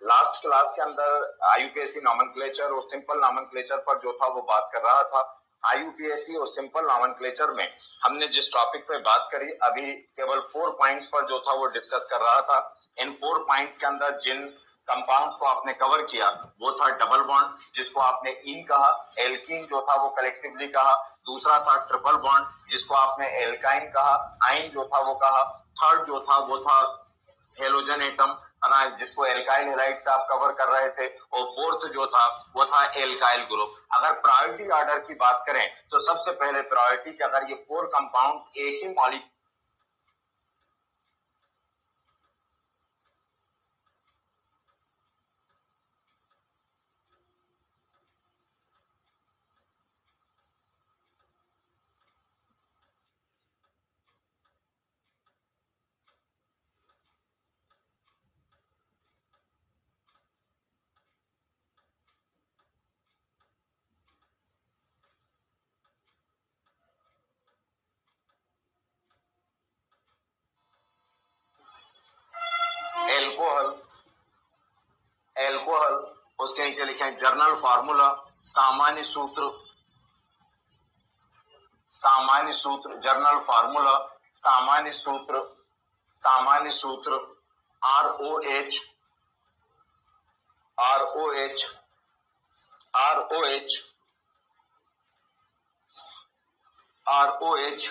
Last class के अंदर IUPAC nomenclature और सिंपल नॉमेनक्लेचर पर जो था वो बात कर रहा था। आईयूपीएसी और सिंपल नॉमेनक्लेचर में हमने जिस टॉपिक पे बात करी अभी केवल 4 पॉइंट्स पर जो था वो डिस्कस कर रहा था। इन 4 पॉइंट्स के अंदर जिन कंपाउंड्स को आपने कवर किया वो था डबल बॉन्ड जिसको आपने इन कहा, एल्कीन जो था वो कलेक्टिवली कहा, दूसरा था ट्रिपल बॉन्ड जिसको आपने एल्काइन कहा, आइन जो था वो कहा, थर्ड जो था वो था हेलोजन एटम जिसको एल्काइल हैलाइड से आप कवर कर रहे थे, और फोर्थ जो था वो था एल्काइल ग्रुप। अगर प्रायोरिटी ऑर्डर की बात करें तो सबसे पहले प्रायोरिटी के अगर ये 4 कंपाउंड्स एक ही मॉलिक्यूल एल्कोहल, एल्कोहल उसके नीचे लिखे हैं जर्नल फार्मूला, सामान्य सूत्र, सामान्य सूत्र जर्नल फार्मूला, सामान्य सूत्र, सामान्य सूत्र ROH, ROH, ROH, ROH,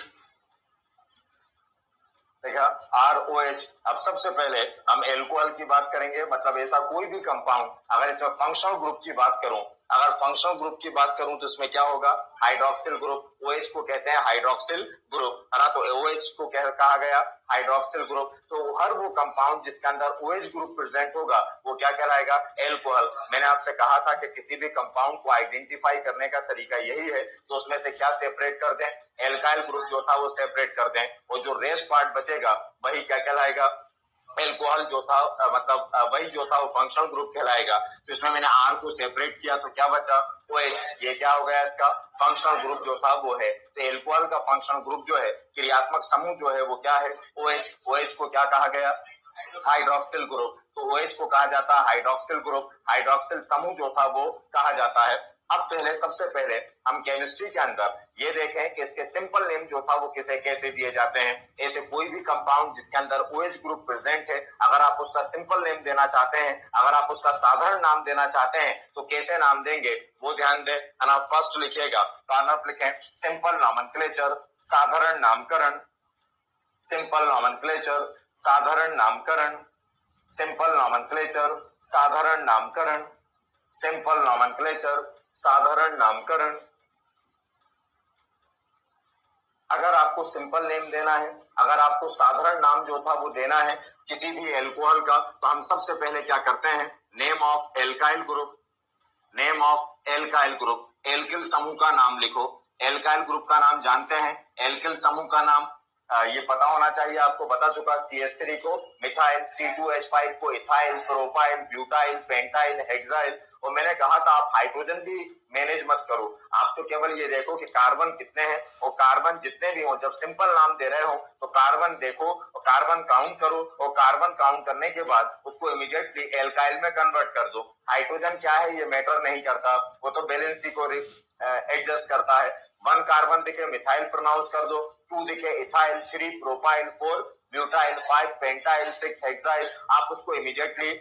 देखा ROH। अब सबसे पहले हम एल्कोहल की बात करेंगे, मतलब ऐसा कोई भी कंपाउंड अगर इसमें फंक्शनल ग्रुप की बात करूं, अगर फंक्शनल ग्रुप की बात करूं तो इसमें क्या होगा, हाइड्रोक्सिल ग्रुप, OH को कहते हैं हाइड्रोक्सिल ग्रुप, है ना। तो OH को कहा गया हाइड्रोक्सिल ग्रुप। तो हर वो कंपाउंड जिसके अंदर OH ग्रुप प्रेजेंट होगा वो क्या कहलाएगा, एल्कोहल। मैंने आपसे कहा था कि किसी भी कंपाउंड को आइडेंटिफाई करने का तरीका यही है, तो उसमें से क्या सेपरेट कर दें, एल्काइल ग्रुप जो था वो सेपरेट कर दें, और जो रेस्ट पार्ट बचेगा वही क्या कहलाएगा, एल्कोहल जो था, मतलब वही जो था वो फंक्शनल ग्रुप कहलाएगा। तो इसमें मैंने R को सेपरेट किया तो क्या बचा, OH। ये क्या हो गया, इसका फंक्शनल ग्रुप जो था वो है। तो एल्कोहल का फंक्शनल ग्रुप जो है, क्रियात्मक समूह जो है वो क्या है, OH। OH को क्या कहा गया, हाइड्रोक्सिल ग्रुप। तो OH को कहा जाता है हाइड्रोक्सिल ग्रुप, हाइड्रोक्सिल समूह जो था वो कहा जाता है। अब पहले सबसे पहले हम केमिस्ट्री के अंदर ये देखें कि इसके सिंपल नेम जो था वो किसे कैसे दिए जाते हैं। ऐसे कोई भी कंपाउंड जिसके अंदर OH ग्रुप प्रेजेंट है, अगर आप उसका सिंपल नेम देना चाहते हैं, अगर आप उसका साधारण नाम देना चाहते हैं तो कैसे नाम देंगे वो ध्यान दें, है ना। फर्स्ट लिखिएगा, कार्नर लिखें सिंपल नॉमेनक्लेचर, साधारण नामकरण, सिंपल नॉमेनक्लेचर, साधारण नामकरण, सिंपल नॉमेनक्लेचर, साधारण नामकरण, सिंपल नॉमेनक्लेचर, साधारण नामकरण। अगर आपको सिंपल नेम देना है, अगर आपको साधारण नाम जो था वो देना है किसी भी एल्कोहल का, तो हम सबसे पहले क्या करते हैं, name of alkyl group, name of alkyl group, alkyl समूह का नाम लिखो। एल्काइल ग्रुप का नाम जानते हैं, एल्किल समूह का नाम ये पता होना चाहिए आपको, बता चुका, CH3 को मिथाइल, C2H5 को ethyl, propyl, butyl, pentyl, hexyl. और मैंने कहा था आप हाइड्रोजन भी मैनेज मत करो, आप तो केवल ये देखो कि कार्बन कितने हैं, और कार्बन जितने भी हो, जब सिंपल नाम दे रहे हो तो कार्बन देखो और कार्बन काउंट करो, और कार्बन काउंट करने के बाद उसको इमीडिएटली एल्काइल में कन्वर्ट कर दो। हाइड्रोजन क्या है ये मैटर नहीं करता, वो तो बैलेंसी को एडजस्ट करता है। 1 कार्बन दिखे मिथाइल प्रोनाउंस कर दो, 2 दिखे ethyl, 3 propyl, 4 butyl, 5 pentyl, 6 hexyl, आप उसको इमीडिएटली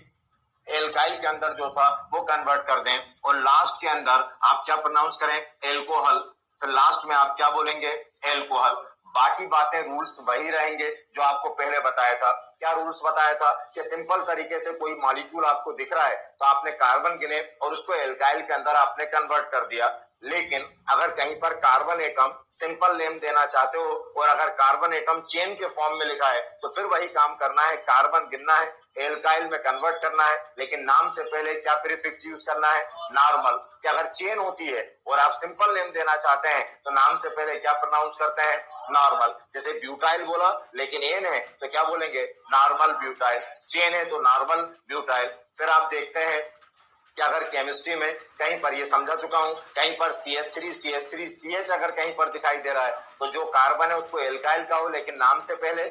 एल्काइल के अंदर जो था वो कन्वर्ट कर दें, और लास्ट के अंदर आप क्या प्रोनाउंस करें, एल्कोहल। फिर लास्ट में आप क्या बोलेंगे, एल्कोहल। बाकी बातें रूल्स वही रहेंगे जो आपको पहले बताया था। क्या रूल्स बताया था कि सिंपल तरीके से कोई मॉलिक्यूल आपको दिख रहा है तो आपने कार्बन गिने और उसको एल्काइल के अंदर आपने कन्वर्ट कर दिया। लेकिन अगर कहीं पर कार्बन एटम सिंपल नेम देना चाहते हो और अगर कार्बन एटम चेन के फॉर्म में लिखा है तो फिर वही काम करना है, कार्बन गिनना है, एल्काइल में कन्वर्ट करना है, लेकिन नाम से पहले क्या प्रीफिक्स यूज करना है, नॉर्मल। कि अगर चेन होती है और आप सिंपल नेम देना चाहते हैं तो नाम से पहले क्या प्रोनाउंस करते हैं, नॉर्मल। जैसे ब्यूटाइल बोला लेकिन एन है तो क्या बोलेंगे, नॉर्मल ब्यूटाइल। चेन है तो नॉर्मल ब्यूटाइल। फिर आप देखते हैं कि अगर केमिस्ट्री में कहीं पर, ये समझा चुका हूं, कहीं पर CH3 अगर कहीं पर दिखाई दे रहा है तो जो कार्बन है उसको एल्काइल का हो लेकिन नाम से पहले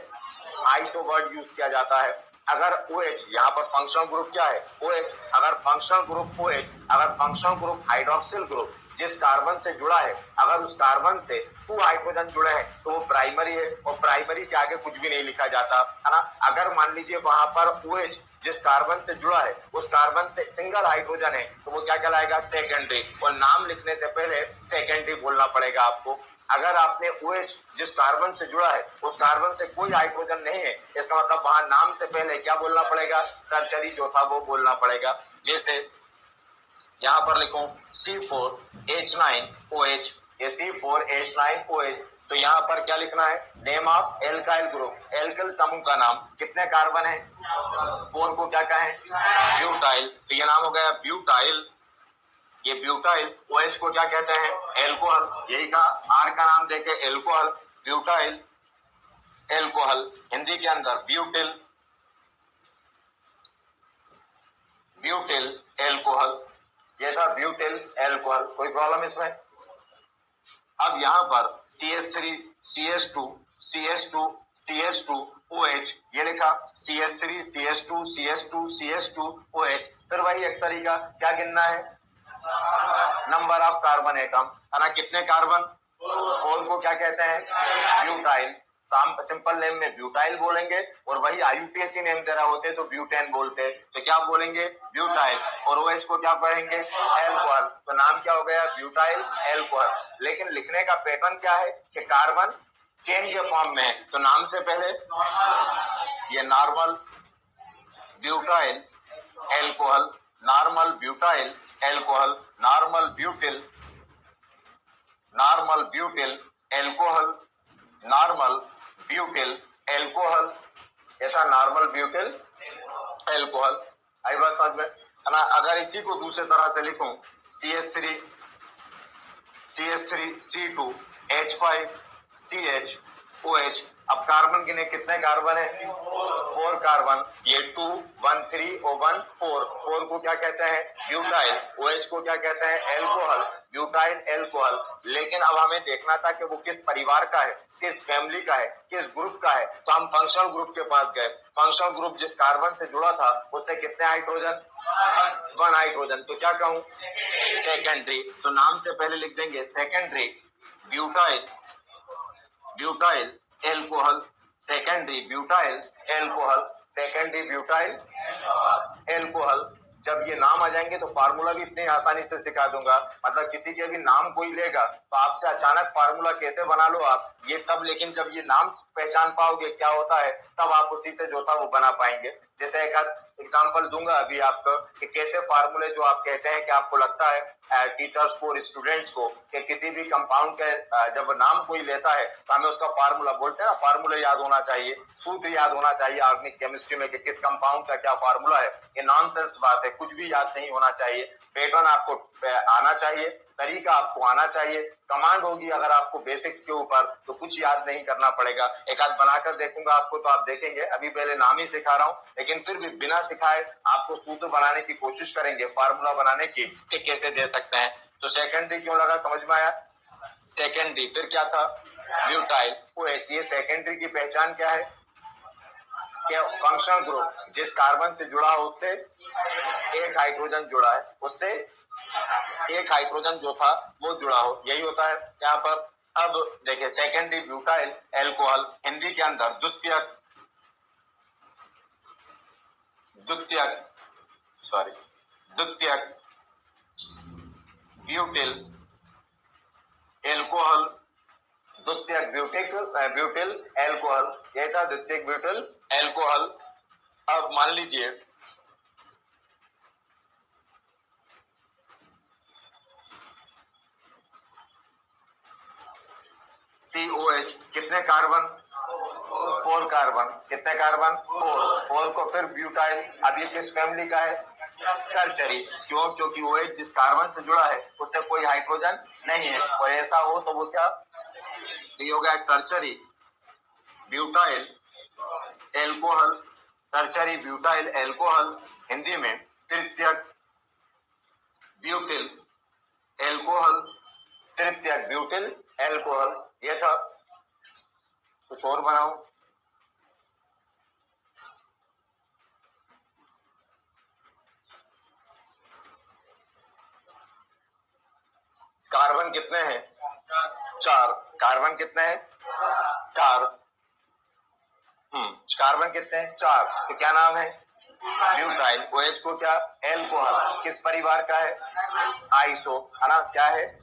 आइसो वर्ड यूज किया जाता है। अगर OH, यहाँ पर फंक्शनल ग्रुप क्या है OH, अगर फंक्शनल ग्रुप OH, अगर फंक्शनल ग्रुप हाइड्रोक्सिल ग्रुप जिस कार्बन से जुड़ा है, अगर उस कार्बन से 2 हाइड्रोजन जुड़े हैं तो वो प्राइमरी है, और प्राइमरी के आगे कुछ भी नहीं लिखा जाता है ना। अगर मान लीजिए वहां पर OH जिस कार्बन से जुड़ा है उस कार्बन से सिंगल हाइड्रोजन है तो वो क्या कहलाएगा सेकेंडरी, और नाम लिखने से पहले सेकेंडरी बोलना पड़ेगा आपको। अगर आपने OH जिस कार्बन से जुड़ा है उस कार्बन से कोई हाइड्रोजन नहीं है, इसका मतलब वहां नाम से पहले क्या बोलना पड़ेगा, टर्शरी जो था वो बोलना पड़ेगा। जैसे यहां पर लिखूं C4H9OH, ये C4H9OH, तो यहाँ पर क्या लिखना है, name of alkyl group, alkyl समूह का नाम। कितने कार्बन है 4 को क्या कहें ब्यूटाइल, तो ये नाम हो गया ब्यूटाइल। ये ब्यूटाइल OH को क्या कहते हैं एल्कोहल, यही कहा R का नाम देके एल्कोहल, ब्यूटाइल एल्कोहल, हिंदी के अंदर ब्यूटिल, ब्यूटिल एल्कोहल, ये था ब्यूटिल एल्कोहल। कोई प्रॉब्लम इसमें? अब यहाँ पर CH3 CH2 CH2 CH2 OH, ये लिखा CH3 CH2 CH2 CH2 OH, फिर वही एक तरीका क्या गिनना है, नंबर ऑफ कार्बन एटम, है ना। कितने कार्बन 4 को क्या कहते हैं ब्यूटाइल, सिंपल नेम में ब्यूटाइल बोलेंगे, और वही IUPAC नेम दे रहा होते तो ब्यूटेन बोलते, तो क्या बोलेंगे ब्यूटाइल, और OH को क्या कहेंगे एल्कोहल, तो नाम क्या हो गया ब्यूटाइल एल्कोहल। लेकिन लिखने का पैटर्न क्या है कि कार्बन चेन के फॉर्म में है, तो नाम से पहले ये normal butyl alcohol, normal butyl alcohol, normal butyl, normal butyl alcohol, normal butyl alcohol, ऐसा नॉर्मल ब्यूटिल एल्कोहल। आई बात समझ में, है ना। अगर इसी को दूसरे तरह से लिखूं CH3 C2 H5 CH OH, अब कार्बन गिने कितने कार्बन है 4 कार्बन, ये 2 1 3 और 1 4, 4 को क्या कहते हैं ब्यूटाइल, OH को क्या कहते हैं एल्कोहल, ब्यूटाइल एल्कोहल। लेकिन अब हमें देखना था कि वो किस परिवार का है, किस फैमिली का है, किस ग्रुप का है, तो हम फंक्शनल ग्रुप के पास गए। फंक्शनल ग्रुप जिस कार्बन से जुड़ा था उससे कितने हाइड्रोजन 1 हाइड्रोजन, तो क्या कहूं सेकेंडरी, तो नाम से पहले लिख देंगे secondary butyl, butyl alcohol, secondary butyl alcohol, secondary butyl alcohol. जब ये नाम आ जाएंगे तो फार्मूला भी इतनी आसानी से सिखा दूंगा, मतलब किसी के भी नाम कोई लेगा तो आपसे अचानक फार्मूला कैसे बना लो आप ये तब, लेकिन जब ये नाम पहचान पाओगे क्या होता है तब आप उसी से जो था वो बना पाएंगे। जैसे एक एग्जांपल दूंगा अभी आपको कि कैसे फार्मूले जो आप कहते हैं कि आपको लगता है टीचर्स को और स्टूडेंट्स को कि किसी भी कंपाउंड के जब नाम कोई लेता है तो हमें उसका फार्मूला बोलते हैं ना, फार्मूला याद होना चाहिए, सूत्र याद होना चाहिए ऑर्गेनिक केमिस्ट्री में कि किस कंपाउंड का क्या फार्मूला है। ये नॉनसेंस बात है, कुछ भी याद नहीं होना चाहिए, पैटर्न आपको आना चाहिए, तरीका आपको आना चाहिए, कमांड होगी अगर आपको बेसिक्स के ऊपर तो कुछ याद नहीं करना पड़ेगा। एक आध बनाकर देखूंगा आपको तो आप देखेंगे, अभी पहले नाम ही सिखा रहा हूं लेकिन फिर भी बिना सिखाए आपको सूत्र बनाने की कोशिश करेंगे, फार्मूला बनाने की कि कैसे दे सकते हैं। तो सेकेंडरी क्यों लगा समझ में आया, सेकेंडरी। फिर क्या था ब्यूटाइल OH, ये सेकेंडरी की पहचान क्या है कि फंक्शनल ग्रुप जिस कार्बन से जुड़ा हो उससे एक हाइड्रोजन जुड़ा है, उससे एक हाइड्रोजन जो था वो जुड़ा हो, यही होता है यहाँ पर। अब देखिए सेकेंडरी ब्यूटाइल एल्कोहल, हिंदी के अंदर द्वितीयक, द्वितीयक सॉरी द्वितीयक ब्यूटिल एल्कोहल, द्वितीयक ब्यूटिल एल्कोहल, यही था द्वितीयक ब्यूटिल एल्कोहल। अब मान लीजिए COH कितने कार्बन 4 कार्बन, कितने कार्बन 4 को फिर ब्यूटाइल, अब ये किस फैमिली का है टर्शरी, क्यों क्योंकि OH जिस कार्बन से जुड़ा है उससे कोई हाइड्रोजन नहीं है, और ऐसा हो तो वो क्या ये हो गया tertiary butyl alcohol, tertiary butyl alcohol, Hindi में तृतीयक ब्यूटिल एल्कोहल, तृतीयक ब्यूटिल एल्कोहल, ये था। कुछ और बनाओ, कार्बन कितने हैं? 4। कार्बन कितने हैं? 4। कार्बन कितने हैं? 4। तो क्या नाम है? ब्यूटाइल। OH को क्या? एल्कोहल। किस परिवार का है? आइसो, है ना? क्या है?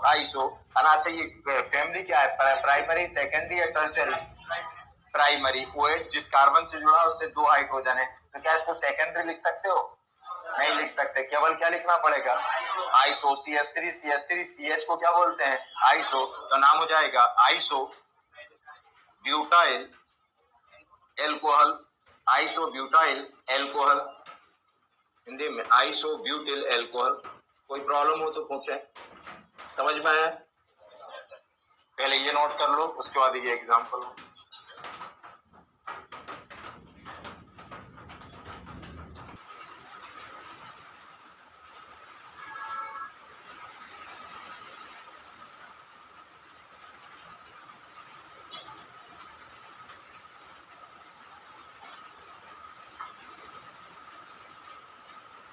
आइसो, है ना? अच्छा, ये फैमिली क्या है? प्राइमरी, सेकेंडरी या टर्शियरी? प्राइमरी। OH जिस कार्बन से जुड़ा है उससे 2 हाइड्रोजन है, तो क्या इसको सेकेंडरी लिख सकते हो? नहीं लिख सकते। केवल क्या लिखना पड़ेगा? आइसो। CH3 CH3 CH को क्या बोलते हैं? आइसो। तो नाम हो जाएगा iso butyl alcohol. Iso butyl alcohol, Hindi में आइसो ब्यूटिल एल्कोहल। कोई प्रॉब्लम हो तो पूछे। समझ में आया? पहले ये नोट कर लो, उसके बाद ये एग्जाम्पल लो।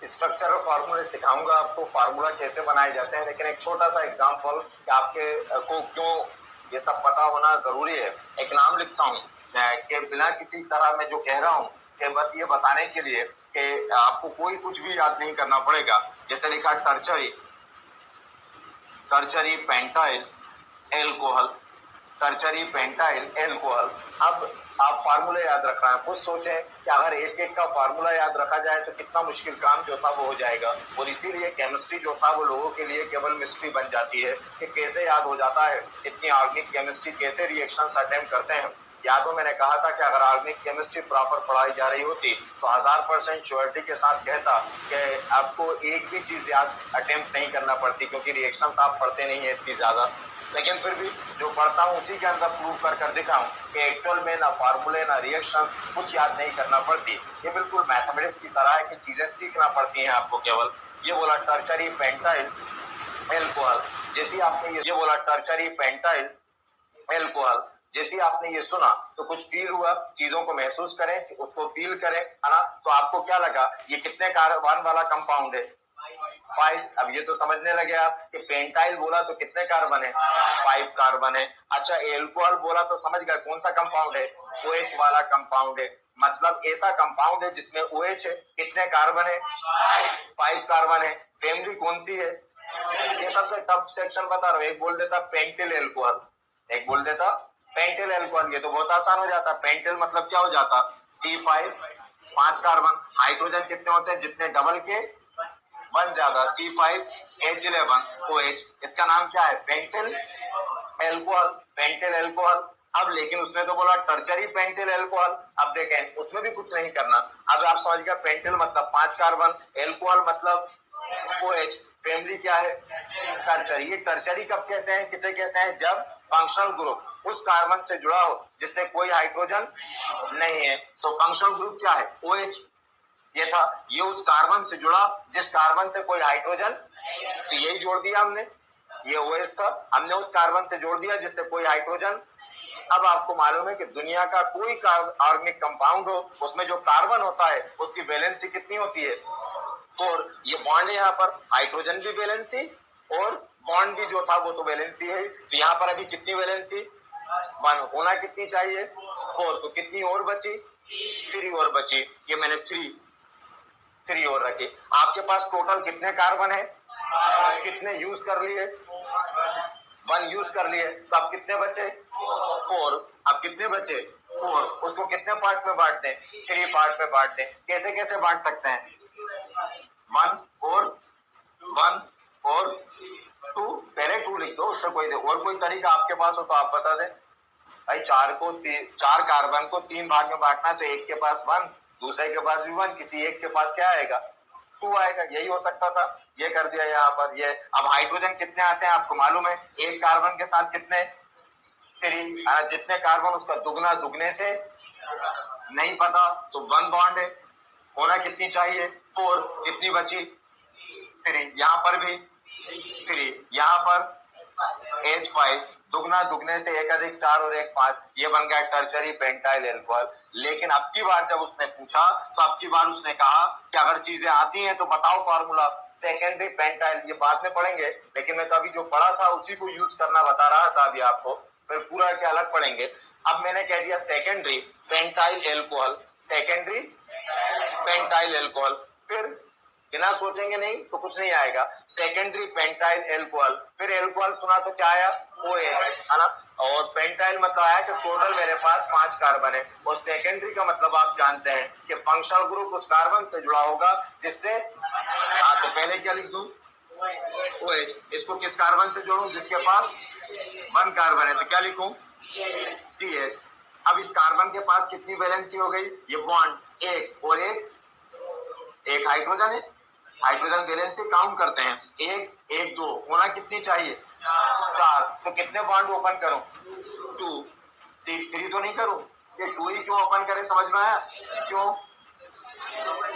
स्ट्रक्चर और फार्मूले सिखाऊंगा आपको, फार्मूला कैसे बनाए जाते हैं, लेकिन एक छोटा सा एग्जांपल कि आपके को क्यों ये सब पता होना जरूरी है। एक नाम लिखता हूँ कि बिना किसी तरह मैं जो कह रहा हूँ कि बस ये बताने के लिए कि आपको कोई कुछ भी याद नहीं करना पड़ेगा। जैसे लिखा tertiary, tertiary pentyl alcohol, tertiary pentyl alcohol. अब आप फार्मूला याद रख रहे हैं, कुछ सोचें कि अगर एक एक का फार्मूला याद रखा जाए तो कितना मुश्किल काम जो था वो हो जाएगा। और इसीलिए केमिस्ट्री जो था वो लोगों के लिए केवल मिस्ट्री बन जाती है कि कैसे याद हो जाता है, इतनी ऑर्गेनिक केमिस्ट्री कैसे रिएक्शंस अटेम्प्ट करते हैं। यादों मैंने कहा था कि अगर ऑर्गेनिक केमिस्ट्री प्रॉपर पढ़ाई जा रही होती तो 1000% श्योरिटी के साथ कहता कि आपको एक भी चीज याद अटेम्प्ट नहीं करना पड़ती, क्योंकि रिएक्शंस आप पढ़ते नहीं है इतनी ज्यादा। लेकिन फिर भी जो पढ़ता हूँ उसी के अंदर प्रूव कर दिखाऊं कि एक्चुअल में ना फार्मूले ना रिएक्शंस कुछ याद नहीं करना पड़ती। ये बिल्कुल मैथमेटिक्स की तरह है कि चीजें सीखना पड़ती हैं आपको केवल। ये बोला टर्चरी पेंटाइल एल्कोहल, जैसे आपने ये बोला टर्चरी पेंटाइल एल्कोहल, जैसे आपने ये सुना तो कुछ फील हुआ, चीजों को महसूस करें, उसको फील करें, है ना? तो आपको क्या लगा? ये कितने कार्बन वाला कंपाउंड है? 5। अब ये तो समझने लगे आप कि पेंटाइल बोला तो कितने कार्बन है? 5 कार्बन है। अच्छा, एल्कोहल बोला तो समझ गए कौन सा कंपाउंड है? OH वाला कंपाउंड है। मतलब ऐसा कंपाउंड है जिसमें OH है। कितने कार्बन है? 5 कार्बन है। फैमिली कौन सी है? ये सबसे टफ सेक्शन बता रहा हूँ। एक बोल देता पेंटिल एल्कोहल, एक बोल देता पेंटिल एल्कोहल, ये तो बहुत आसान हो जाता। पेंटिल मतलब क्या हो जाता? C5, 5 carbon. हाइड्रोजन कितने होते हैं? जितने डबल के 1 ज्यादा, C5H11OH। इसका नाम क्या है? Pentyl alcohol, pentyl alcohol. अब लेकिन उसने तो बोला टर्चरी पेंटिल एल्कोहल। अब देखें उसमें भी कुछ नहीं करना। अब आप समझ गए पेंटिल मतलब 5 कार्बन, एल्कोहल मतलब OH। फैमिली क्या है? टर्चरी। ये टर्चरी कब कहते हैं, किसे कहते हैं? जब फंक्शनल ग्रुप उस कार्बन से जुड़ा हो जिससे कोई हाइड्रोजन नहीं है। तो फंक्शनल ग्रुप क्या है? OH। ये था, ये उस कार्बन से जुड़ा जिस कार्बन से कोई हाइड्रोजन, तो यही जोड़ दिया हमने। ये OH था, हमने उस कार्बन से जोड़ दिया जिससे कोई हाइड्रोजन। अब आपको मालूम है कि दुनिया का कोई ऑर्गेनिक कंपाउंड हो उसमें जो कार्बन होता है उसकी वैलेंसी कितनी होती है? 4। ये बॉन्ड है, यहाँ पर हाइड्रोजन भी वैलेंसी और बॉन्ड भी जो था वो तो वैलेंसी है। तो यहाँ पर अभी कितनी वैलेंसी? 1 होना कितनी चाहिए? 4। तो कितनी और बची? 3 और बची। ये मैंने 3 और रखे। आपके पास टोटल कितने कार्बन है? कितने यूज कर लिए? 1 यूज कर लिए। तो अब कितने बचे? 4। अब कितने बचे? 4। उसको कितने पार्ट में बांट दें? 3 पार्ट में बांट दें। कैसे कैसे बांट सकते हैं? 1 और 2। पहले 2 लिख दो, उससे कोई और कोई तरीका आपके पास हो तो आप बता दें। भाई 4 कार्बन को 3 भाग में बांटना, तो एक के पास 1, दूसरे के पास भी 1, किसी एक के पास क्या आएगा? 2 आएगा। यही हो सकता था, ये कर दिया यहाँ पर। ये अब हाइड्रोजन कितने आते हैं आपको मालूम है? एक कार्बन के साथ कितने? 3। जितने कार्बन उसका दुगना, दुगने से नहीं पता, तो 1 बॉन्ड है। होना कितनी चाहिए? 4। कितनी बची? 3। यहाँ पर भी 3, यहाँ पर H5, दुगना, दुगने से 1 अधिक 4 और 1 5, ये बन गया टर्शरी पेंटाइल एल्कोहल। लेकिन अब की बार जब उसने पूछा तो अब की बार उसने कहा कि अगर चीजें आती हैं तो बताओ फार्मूला। सेकेंडरी पेंटाइल ये बाद में पढ़ेंगे, लेकिन मैं तो अभी जो पढ़ा था उसी को यूज करना बता रहा था अभी आपको, फिर पूरा के अलग पढ़ेंगे। अब मैंने कह दिया secondary pentyl alcohol, secondary pentyl alcohol, फिर बिना सोचेंगे नहीं तो कुछ नहीं आएगा, सेकेंडरी पेंटाइल एल्कोहल, फिर एल्कोहल सुना तो क्या आया, OH है ना, और पेंटाइल मतलब आया कि टोटल मेरे पास 5 कार्बन है, और सेकेंडरी का मतलब आप जानते हैं कि फंक्शनल ग्रुप उस कार्बन से जुड़ा होगा जिससे, तो पहले क्या लिख दूं, OH, इसको किस कार्बन से जोड़ूं, जिसके पास 1 कार्बन है, तो क्या लिखूं, CH। अब इस कार्बन के पास कितनी वैलेंसी हो गई, ये बॉन्ड एक और एक हाइड्रोजन है, हाइड्रोजन वैलेंसी काउंट करते हैं, एक एक दो होना कितनी चाहिए, 4, तो कितने बॉन्ड ओपन करूं, 2, 3 तो नहीं करूं, ये 2 ही क्यों ओपन करें, समझ में आया क्यों,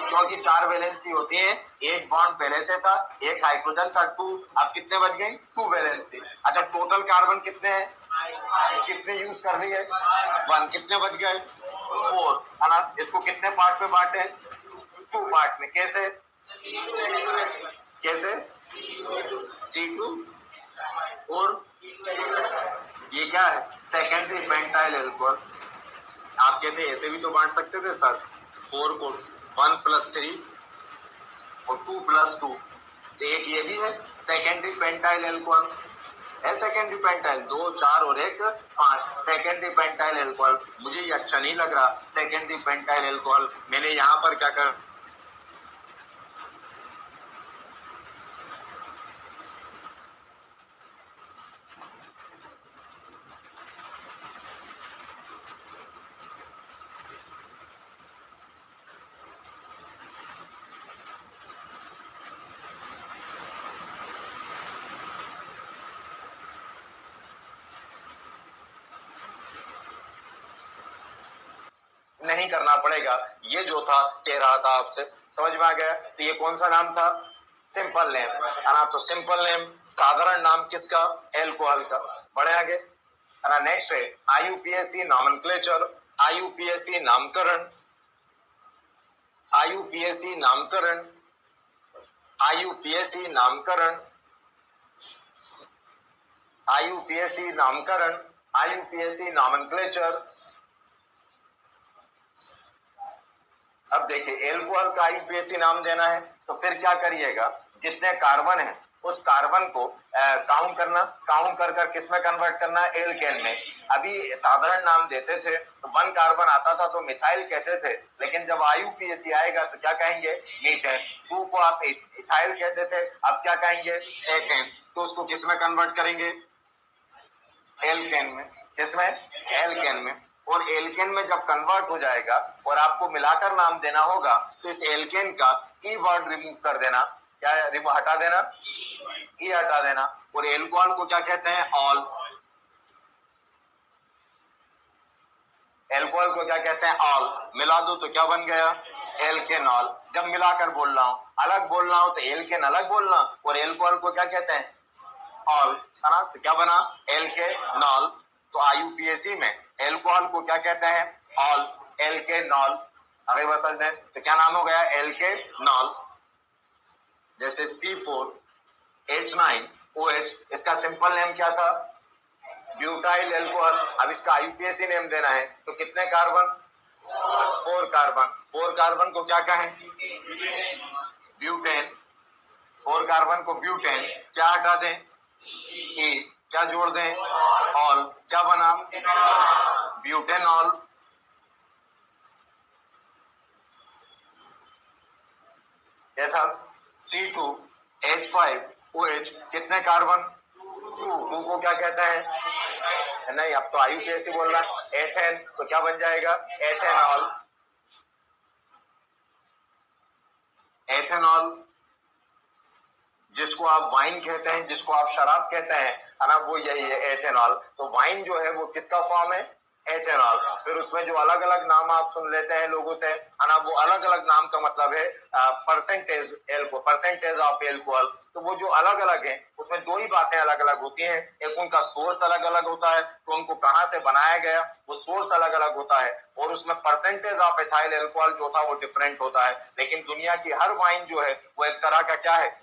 क्योंकि 4 वैलेंसी होती है, एक बॉन्ड पहले से था, एक हाइड्रोजन था 2, अब कितने बच गए, 2 वैलेंसी। अच्छा टोटल कार्बन कितने हैं, कितने यूज कर रही है, 1, कितने बच गए, 4 है ना। इसको कितने पार्ट में बांटे, 2 पार्ट में, कैसे कैसे, C2 और ये क्या है, सेकेंडरी पेंटाइल एल्कोहल। आप कहते ऐसे भी तो बांट सकते थे सर, 4 को 1 + 3 और 2 + 2, तो एक ये भी है सेकेंडरी पेंटाइल एल्कोहल है, सेकेंडरी पेंटाइल 2 4 और 1 5, सेकेंडरी पेंटाइल एल्कोहल। मुझे ये अच्छा नहीं लग रहा सेकेंडरी पेंटाइल एल्कोहल, मैंने यहाँ पर क्या कर, नहीं करना पड़ेगा, ये जो था कह रहा था आपसे, समझ में आ गया। तो ये कौन सा नाम था, सिंपल नेम है ना, तो सिंपल नेम साधारण नाम किसका, एल्कोहल का। बढ़े आगे है ना, नेक्स्ट है IUPAC नॉमेनक्लेचर, IUPAC नामकरण, IUPAC नामकरण, IUPAC नामकरण, IUPAC नामकरण, IUPAC नॉमेनक्लेचर। अब देखिए एल्कोहल का IUPAC नाम देना है तो फिर क्या करिएगा, जितने कार्बन है उस कार्बन को काउंट करना, काउंट कर कर किस में कन्वर्ट करना, एल्केन में। अभी साधारण नाम देते थे तो 1 कार्बन आता था तो मिथाइल कहते थे, लेकिन जब IUPAC आएगा तो क्या कहेंगे, मीथेन। 2 को आप इथाइल कहते थे, अब क्या कहेंगे, एथेन। तो उसको किस में कन्वर्ट करेंगे, एल्केन में, किसमें, एल्केन में। और एल्केन में जब कन्वर्ट हो जाएगा और आपको मिलाकर नाम देना होगा तो इस एल्केन का ई वर्ड रिमूव कर देना, क्या हटा देना, ई हटा देना। और एल्कोहल को क्या कहते हैं, ऑल, एल्कोहल को क्या कहते हैं, ऑल। मिला दो तो क्या बन गया, एल्केनॉल। जब मिलाकर बोल रहा हूं, अलग बोल रहा हूं तो एल्केन अलग बोलना, और एल्कोहल को क्या कहते हैं, ऑल, है ना, तो क्या बना, एल्केनॉल। तो IUPAC में एल्कोहल को क्या कहते हैं, ऑल, एल्केनॉल। अरे बस तो क्या नाम हो गया, एल्केनॉल। जैसे C4H9OH, इसका सिंपल नेम क्या था, ब्यूटाइल एल्कोहल। अब इसका IUPAC नेम देना है तो कितने कार्बन, 4 कार्बन, 4 कार्बन को क्या कहें, ब्यूटेन, 4 कार्बन को ब्यूटेन, क्या हटा दें, ई, क्या जोड़ दें, ऑल, क्या बना, ब्यूटेनॉल। क्या था, C2H5OH, कितने कार्बन, 2 को क्या कहते हैं, नहीं अब तो IUPAC बोल रहा है, एथेन, तो क्या बन जाएगा, एथेनॉल, एथेनॉल। जिसको आप वाइन कहते हैं, जिसको आप शराब कहते हैं, है ना, वो यही है एथेनॉल। तो वाइन जो है वो किसका फॉर्म है, एथेनॉल। फिर उसमें जो अलग अलग नाम आप सुन लेते हैं लोगों से, है ना, वो अलग अलग नाम का मतलब है percentage alcohol, percentage of alcohol. तो वो जो अलग अलग है उसमें दो ही बातें अलग अलग होती हैं, एक उनका सोर्स अलग अलग होता है, तो उनको कहां से बनाया गया वो सोर्स अलग अलग होता है, और उसमें परसेंटेज ऑफ एथाइल एल्कोहल जो था वो डिफरेंट होता है। लेकिन दुनिया की हर वाइन जो है वो एक तरह का क्या है,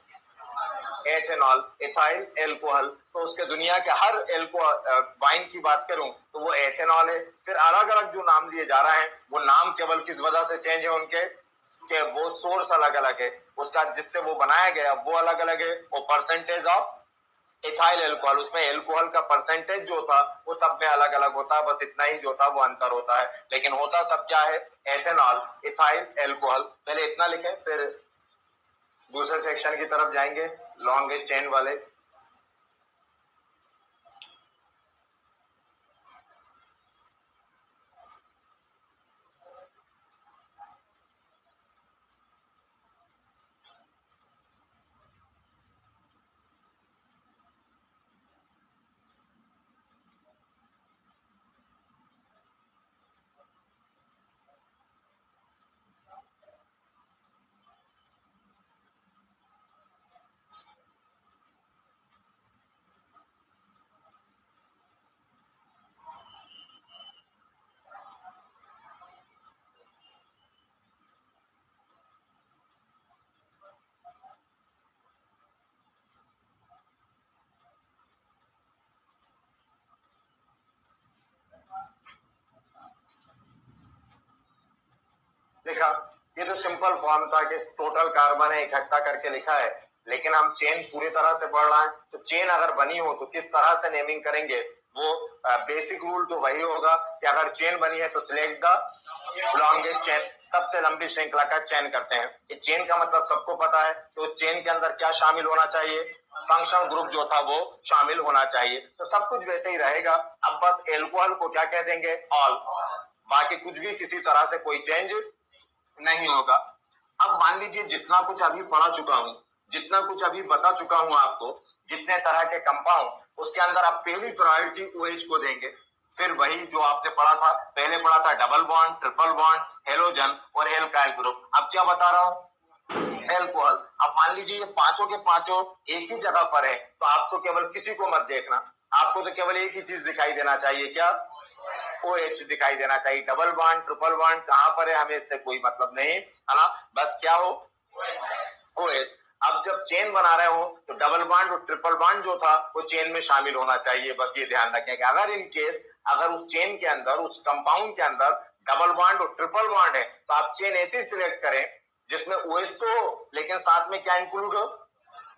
एथेनॉल, एथाइल एल्कोहल। तो उसके दुनिया के हर एल्कोहल वाइन की बात करूं तो वो एथेनॉल है। फिर अलग अलग जो नाम लिए जा रहे हैं वो नाम केवल किस वजह से चेंज है उनके, कि वो सोर्स अलग अलग है, उसका जिससे वो बनाया गया वो अलग अलग है, और परसेंटेज ऑफ इथाइल एल्कोहल, उसमें एल्कोहल का परसेंटेज जो था वो सब में अलग अलग होता है, बस इतना ही जो था वो अंतर होता है, लेकिन होता सब क्या है, एथेनॉल, इथाइल एल्कोहल। पहले इतना लिखें फिर दूसरे सेक्शन की तरफ जाएंगे, लॉन्ग चेन वाले। देखा, ये तो सिंपल फॉर्म था कि टोटल कार्बन है इकट्ठा करके लिखा है, लेकिन हम चेन पूरी तरह से पढ़ रहे हैं, तो चेन अगर बनी हो तो किस तरह से नेमिंग करेंगे, वो बेसिक रूल तो वही होगा कि अगर चेन बनी है तो सिलेक्ट द लॉन्गेस्ट चेन, सबसे लंबी श्रृंखला का चयन करते हैं। ये चेन का मतलब सबको पता है, तो चेन के अंदर क्या शामिल होना चाहिए, फंक्शनल ग्रुप जो था वो शामिल होना चाहिए, तो सब कुछ वैसे ही रहेगा। अब बस एल्कोहल को क्या कह देंगे, ऑल, बाकी कुछ भी किसी तरह से कोई चेंज नहीं होगा। अब मान लीजिए जितना कुछ अभी पढ़ा चुका हूं, जितना कुछ अभी बता चुका हूं आपको, जितने तरह के कंपाउंड, उसके अंदर आप पहली प्रायोरिटी OH को देंगे। फिर वही जो आपने पढ़ा था, पहले पढ़ा था double bond, triple bond, halogen और एल्काइल ग्रुप। अब क्या बता रहा हूं, एल्कोहल। अब मान लीजिए ये पांचों के पांचों एक ही जगह पर है, तो आप तो केवल किसी को मत देखना, आपको तो केवल एक ही चीज दिखाई देना चाहिए, क्या, OH दिखाई देना चाहिए। डबल बॉन्ड, ट्रिपल बॉन्ड कहां पर है हमें इससे कोई मतलब नहीं, है ना, बस क्या हो, OH। अब जब चेन बना रहे हो तो डबल बॉन्ड और ट्रिपल बॉन्ड जो था वो चेन में शामिल होना चाहिए, बस ये ध्यान रखें कि अगर इन केस अगर उस चेन के अंदर, उस कंपाउंड के अंदर डबल बॉन्ड और ट्रिपल बॉन्ड है, तो आप चेन ऐसी सिलेक्ट करें जिसमें OH तो हो लेकिन साथ में क्या इंक्लूड हो,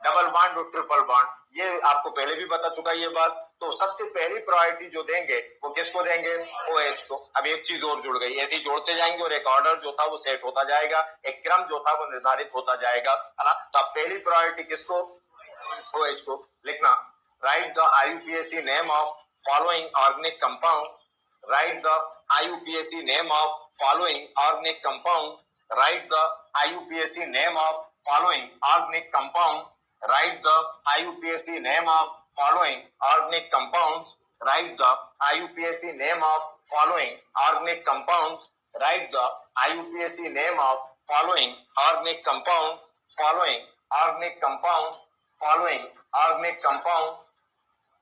डबल बॉन्ड और ट्रिपल बॉन्ड। ये आपको पहले भी बता चुका ये बात। तो सबसे पहली प्रायोरिटी जो देंगे वो किसको देंगे, OH को। अब एक चीज और जुड़ गई, ऐसे ही जोड़ते जाएंगे और एक ऑर्डर जो था वो सेट होता जाएगा, एक क्रम जो था वो निर्धारित होता जाएगा, है ना। तो अब पहली प्रायोरिटी किसको, OH को लिखना। Right the IUPAC name of following organic compound, write the IUPAC name of following organic compound, write the IUPAC name of following organic compound, write the IUPAC name of following organic compounds, write the IUPAC name of following organic compounds, write the IUPAC name of following organic compound, following organic compound, following organic compound।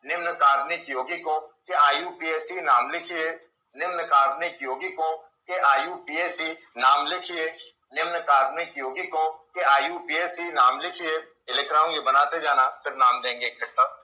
निम्न कार्बनिक यौगिकों के IUPAC नाम लिखिए, निम्न कार्बनिक यौगिकों के IUPAC नाम लिखिए, निम्न कार्बनिक यौगिकों के IUPAC नाम लिखिए। ये लिख रहा हूं, ये बनाते जाना, फिर नाम देंगे इकट्ठा।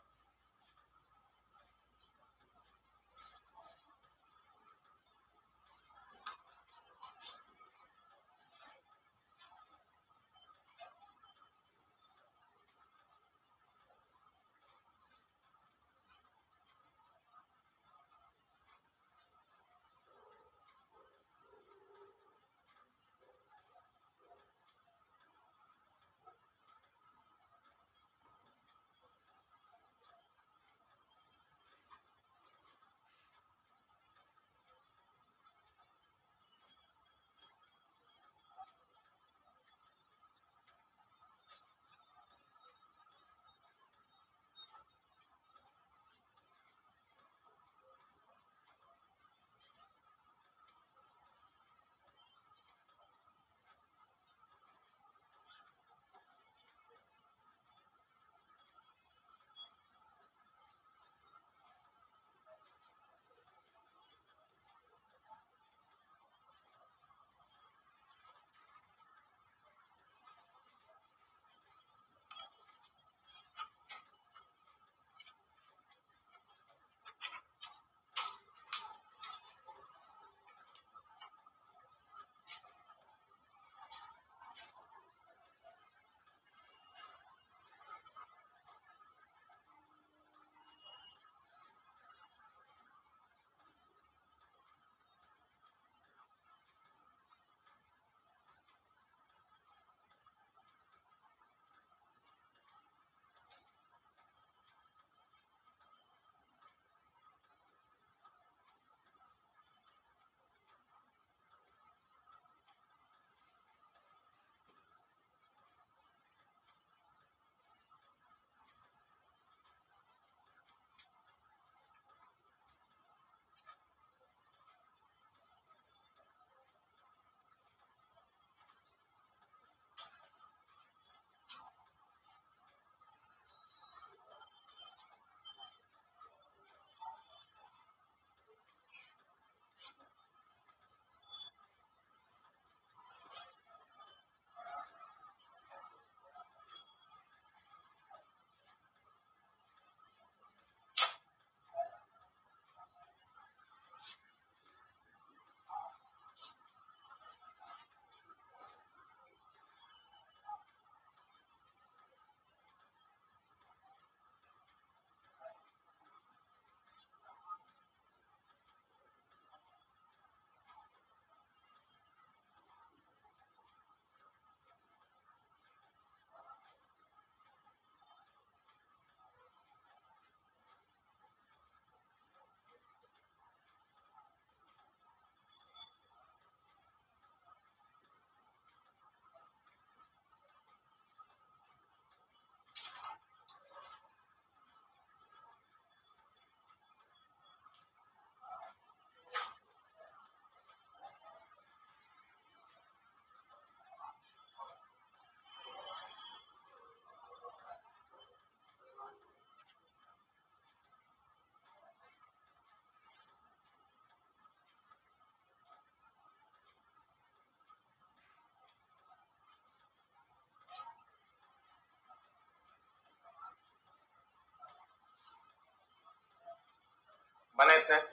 लेते हैं।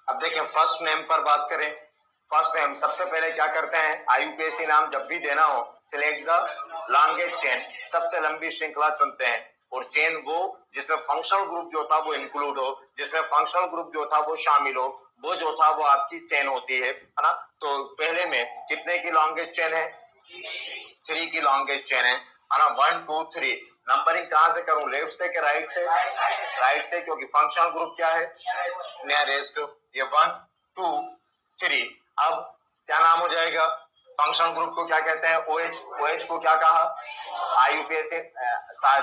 अब देखें फर्स्ट नेम पर बात करें। फर्स्ट नेम सबसे पहले क्या करते हैं, आईयूपीएसी नाम जब भी देना हो सिलेक्ट द लॉन्गेस्ट चेन, सबसे लंबी श्रृंखला चुनते हैं। और चेन वो जिसमें फंक्शनल ग्रुप जो था वो इंक्लूड हो, जिसमें फंक्शनल ग्रुप जो था वो शामिल हो, वो जो था वो आपकी चेन होती है ना। तो पहले में कितने की लॉन्गेस्ट चेन है, 3 की लॉन्गेस्ट चेन है ना। 1 2 3 नंबरिंग कहां से करूं, लेफ्ट से कि राइट से, राइट से, क्योंकि फंक्शनल ग्रुप क्या है, नियरेस्ट। ये 1 2 3। अब क्या नाम हो जाएगा, फंक्शनल ग्रुप को क्या कहते हैं, ओएच। ओएच को क्या कहा, आईयूपीएसी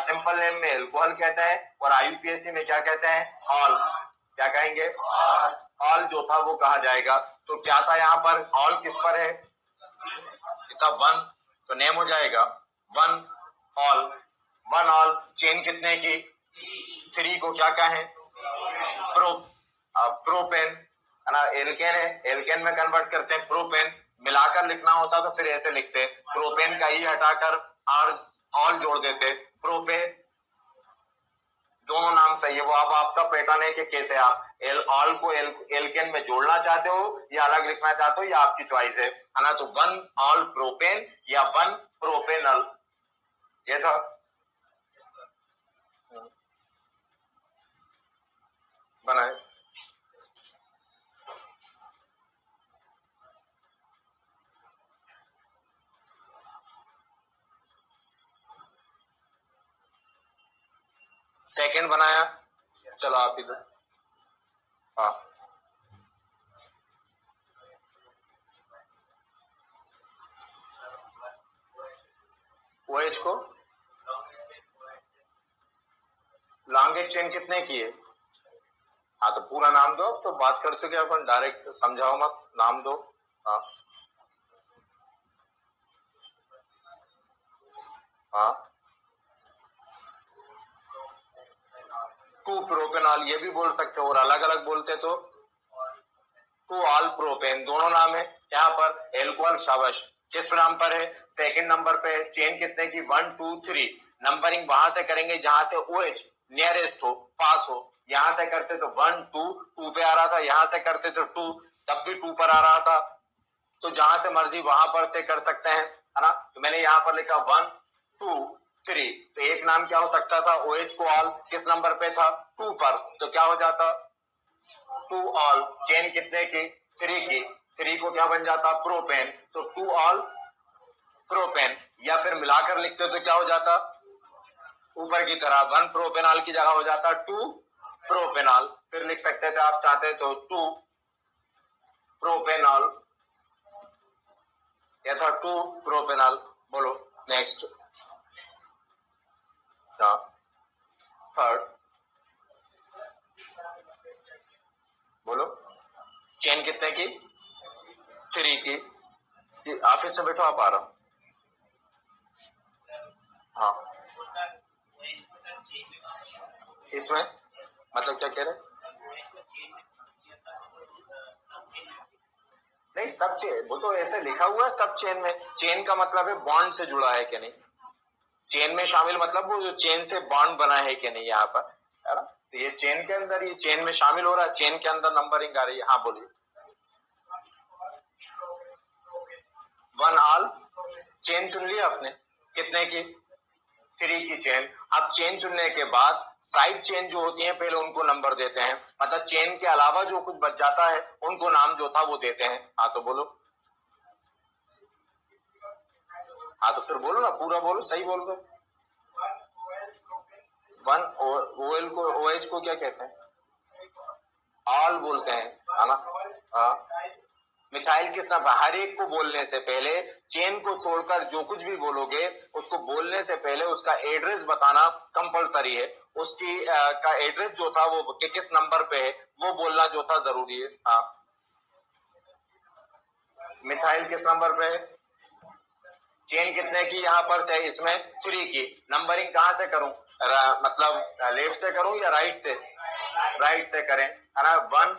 सिंपल नेम में एल्कोहल कहते हैं, और आईयूपीएसी में क्या कहते हैं, ऑल। क्या कहेंगे, ऑल जो था वो कहा जाएगा। तो क्या था यहाँ पर, ऑल किस पर है, था 1, तो नेम हो जाएगा 1 ऑल। 1 ऑल चेन कितने की, 3 को क्या कहें, प्रो प्रोपेन है ना। एल्केन है, एल्केन में कन्वर्ट करते हैं प्रोपेन। मिलाकर लिखना होता तो फिर ऐसे लिखते, प्रोपेन का ई हटाकर आर ऑल जोड़ देते, प्रोपे। दोनों नाम सही है, वो अब आपका पैटर्न है कि कैसे आप ऑल को एल्केन में जोड़ना चाहते हो या अलग लिखना चाहते हो, या आपकी चॉइस है ना। तो 1 ऑल प्रोपेन या 1 प्रोपेनल, ये था। बनाए सेकंड बनाया, चलो आप इधर। हाँ ओएच को लॉन्गेस्ट चेन कितने की है, हाँ तो पूरा नाम दो, तो बात कर चुके अपन, डायरेक्ट समझाओ मत, नाम दो। हाँ हाँ 2 प्रोपेनॉल ये भी बोल सकते हो, और अलग अलग बोलते तो 2 ऑल प्रोपेन, दोनों नाम है। यहाँ पर एल्कोहल, शाबाश, किस नाम पर है, सेकंड नंबर पे। चेन कितने की, 1 2 3। नंबरिंग वहां से करेंगे जहां से OH नियरेस्ट हो, पास हो। यहां से करते तो 1 2 2 पे आ रहा था, यहां से करते तो 2, तब भी 2 पर आ रहा था। तो जहां से मर्जी वहां पर से कर सकते हैं, है ना। तो मैंने यहाँ पर लिखा 1 2 3। तो एक नाम क्या हो सकता था, OH को ऑल किस नंबर पे था, 2 पर, तो क्या हो जाता 2 ऑल। चेन कितने की, 3 की, 3 को क्या बन जाता, प्रोपेन, तो 2 ऑल प्रोपेन। या फिर मिलाकर लिखते तो क्या हो जाता, ऊपर की तरह 1 प्रोपेनॉल की जगह हो जाता 2 प्रोपेनॉल। फिर लिख सकते थे आप चाहते तो 2 प्रोपेनॉल, या था 2 प्रोपेनॉल। बोलो नेक्स्ट, थर्ड बोलो। चेन कितने की, 3 की। ऑफिस में बैठो, आप आ रहा हूं। हाँ इसमें मतलब क्या कह रहे, नहीं सब चेन, वो तो ऐसे लिखा हुआ है सब चेन में। चेन का मतलब है बॉन्ड से जुड़ा है कि नहीं, चेन में शामिल मतलब वो जो चेन से बॉन्ड बना है कि नहीं यहाँ पर, है ना। तो ये चेन के अंदर, ये चेन में शामिल हो रहा है, चेन के अंदर नंबरिंग आ रही है। हाँ बोलिए, 1 ऑल चेन चुन लिया आपने, कितने की, 3 की चेन। अब चेन चुनने के बाद साइड चेन जो होती है पहले उनको नंबर देते हैं, मतलब चेन के अलावा जो कुछ बच जाता है उनको नाम जो था वो देते हैं। हाँ तो बोलो, हाँ तो फिर बोलो ना, पूरा बोलो, सही बोल रहे। 1 OL को, OH को क्या कहते हैं, ऑल बोलते हैं, है ना। हाँ मिथाइल किस नाम, हर एक को बोलने से पहले, चेन को छोड़कर जो कुछ भी बोलोगे उसको बोलने से पहले उसका एड्रेस बताना कंपलसरी है। उसकी का एड्रेस जो था वो किस नंबर पे है वो बोलना जो था जरूरी है। हाँ मिथाइल किस नंबर पे है, चेन कितने की यहाँ पर से, इसमें 3 की। नंबरिंग कहां से करूं, मतलब लेफ्ट से करूं या राइट से, राइट से करें, है ना। 1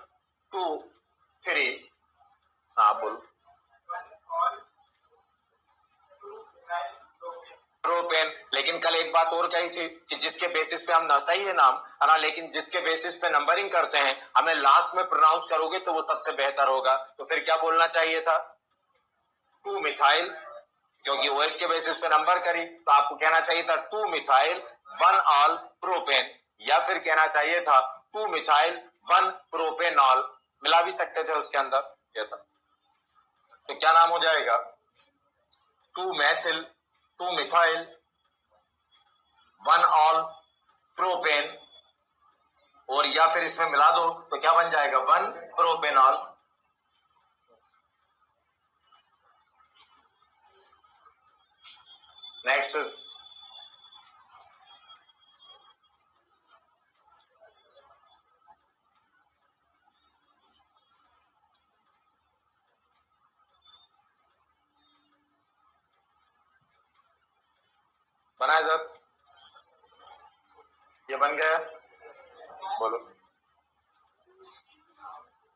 2 3। हाँ बोलो, प्रोपेन। लेकिन कल एक बात और कही थी कि जिसके बेसिस पे हम सही है नाम है ना, लेकिन जिसके बेसिस पे नंबरिंग करते हैं हमें लास्ट में प्रोनाउंस करोगे तो वो सबसे बेहतर होगा। तो फिर क्या बोलना चाहिए था? 2 मिथाइल, क्योंकि OH के बेसिस पे नंबर करी तो आपको कहना चाहिए था 2 मिथाइल 1 ऑल प्रोपेन, या फिर कहना चाहिए था 2 मिथाइल 1 प्रोपेनॉल, मिला भी सकते थे उसके अंदर, क्या था। तो क्या नाम हो जाएगा? 2 मैथिल 2 मिथाइल 1 ऑल प्रोपेन, और या फिर इसमें मिला दो तो क्या बन जाएगा? 1 प्रोपेनॉल। नेक्स्ट, बनाए सर, ये बन गया, बोलो।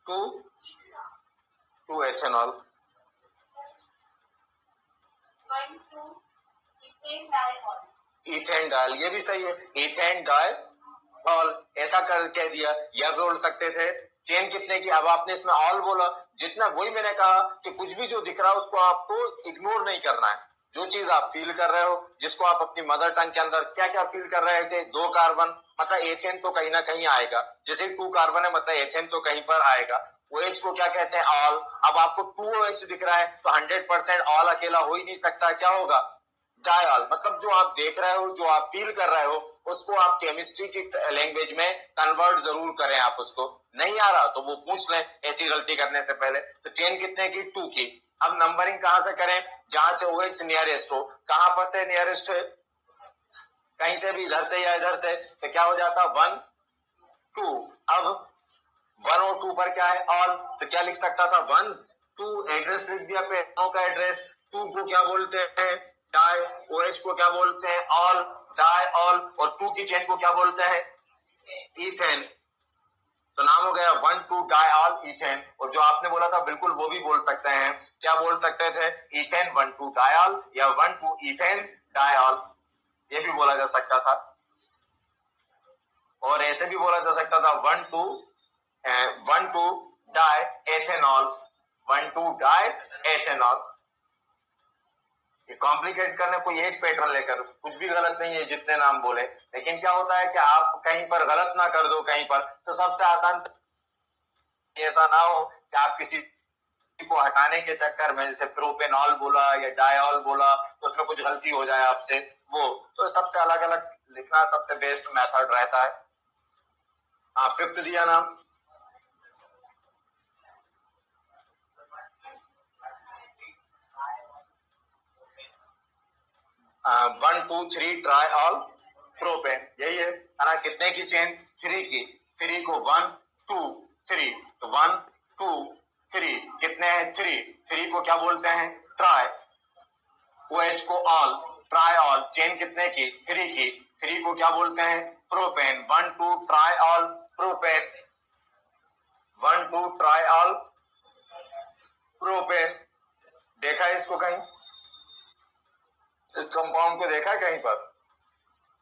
2 एथेनॉल, इथेन डायल, ये भी सही है, इथेन डायल ऐसा कर कह दिया। या बोल सकते थे चेन कितने की, अब आपने इसमें ऑल बोला, जितना, वही मैंने कहा कि कुछ भी जो दिख रहा है उसको आपको इग्नोर नहीं करना है। जो चीज आप फील कर रहे हो, जिसको आप अपनी मदर टंग के अंदर क्या क्या फील कर रहे थे, 2 कार्बन मतलब एथेन तो कहीं ना कहीं आएगा, जैसे 2 कार्बन है मतलब एथेन तो कहीं पर आएगा। OH को क्या कहते हैं? ऑल। अब आपको 2OH दिख रहा है तो 100% ऑल अकेला हो ही नहीं सकता, क्या होगा? डायल। मतलब जो आप देख रहे हो, जो आप फील कर रहे हो, उसको आप केमिस्ट्री की लैंग्वेज में कन्वर्ट जरूर करें। आप उसको नहीं आ रहा तो वो पूछ लें ऐसी गलती करने से पहले। तो चेन कितने की? 2 की। अब नंबरिंग कहां से करें? जहां से OH नियरेस्ट हो। कहां पर से नियरेस्ट है? कहीं से भी, इधर से या इधर से, तो क्या हो जाता? 1 2। अब 1 और 2 पर क्या है? ऑल। तो क्या लिख सकता था? 1 2, एड्रेस लिख दिया पे का एड्रेस। 2 को क्या बोलते हैं? डाई। OH को क्या बोलते हैं? All, die all. और 2 की चेन को क्या बोलते हैं? इथेन। तो नाम हो गया 1 2 डाई ऑल इथेन। और जो आपने बोला था बिल्कुल वो भी बोल सकते हैं, क्या बोल सकते थे? इथेन 1 2 डाई ऑल, या 1 2 इथेन डाई ऑल, ये भी बोला जा सकता था। और ऐसे भी बोला जा सकता था 1 2 डाई एथेनॉल, 1 2 डाई एथेनॉल। ये कॉम्प्लिकेट करने कोई एक पैटर्न लेकर कुछ भी गलत नहीं है जितने नाम बोले, लेकिन क्या होता है कि आप कहीं पर गलत ना कर दो कहीं पर, तो सबसे आसान ऐसा ना हो कि आप किसी को हटाने के चक्कर में जैसे प्रोपेनॉल बोला या डायॉल बोला तो उसमें कुछ गलती हो जाए आपसे, वो तो सबसे अलग अलग लिखना सबसे बेस्ट मेथड रहता है। हाँ, 5th दिया नाम, 1 2 3 ट्राई ऑल प्रोपेन, यही है ना। कितने की चेन? 3 की। 3 को 1 2 3, तो 1 2 3 कितने हैं? 3। 3 को क्या बोलते हैं? ट्राई। OH को ऑल, ट्राई ऑल। चेन कितने की? 3 की। 3 को क्या बोलते हैं? Propane. 1 2 try all propane, 1 2 try all propane. देखा है इसको कहीं? इस कंपाउंड को देखा है कहीं पर?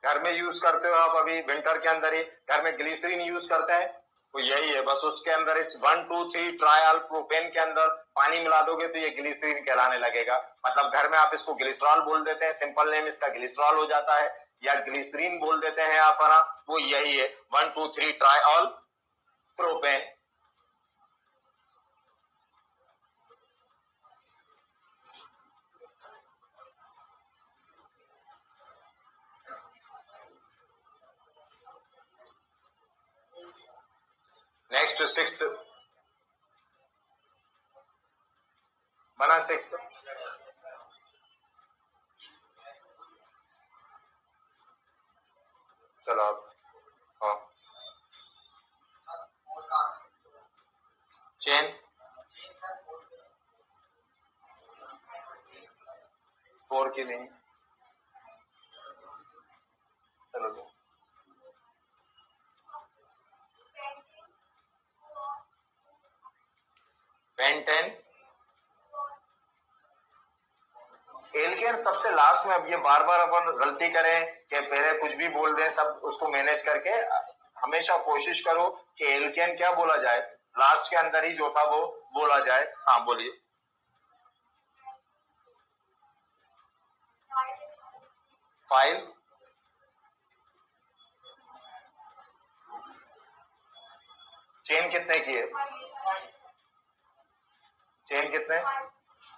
घर में यूज करते हो आप, अभी विंटर के अंदर ही घर में ग्लिसरीन यूज करते हैं, तो यही है बस। उसके अंदर इस 1 2 3 ट्रायल प्रोपेन के अंदर पानी मिला दोगे तो ये ग्लिसरीन कहलाने लगेगा। मतलब घर में आप इसको ग्लिसरॉल बोल देते हैं, सिंपल नेम इसका ग्लिसरॉल हो जाता है, या ग्लिसरीन बोल देते हैं आप, ना वो यही है 1 2 3 ट्रायल प्रोपेन। नेक्स्ट 6th बना, 6th। चलो आप, हाँ, चेन 4 की नहीं, चलो पेंटेन एल्केन सबसे लास्ट में। अब ये बार बार अपन गलती करें कि पहले कुछ भी बोल दें, सब उसको मैनेज करके हमेशा कोशिश करो कि एल्केन क्या बोला जाए, लास्ट के अंदर ही जो था वो बोला जाए। हाँ बोलिए। फाइल, चेन कितने की है? चेन कितने?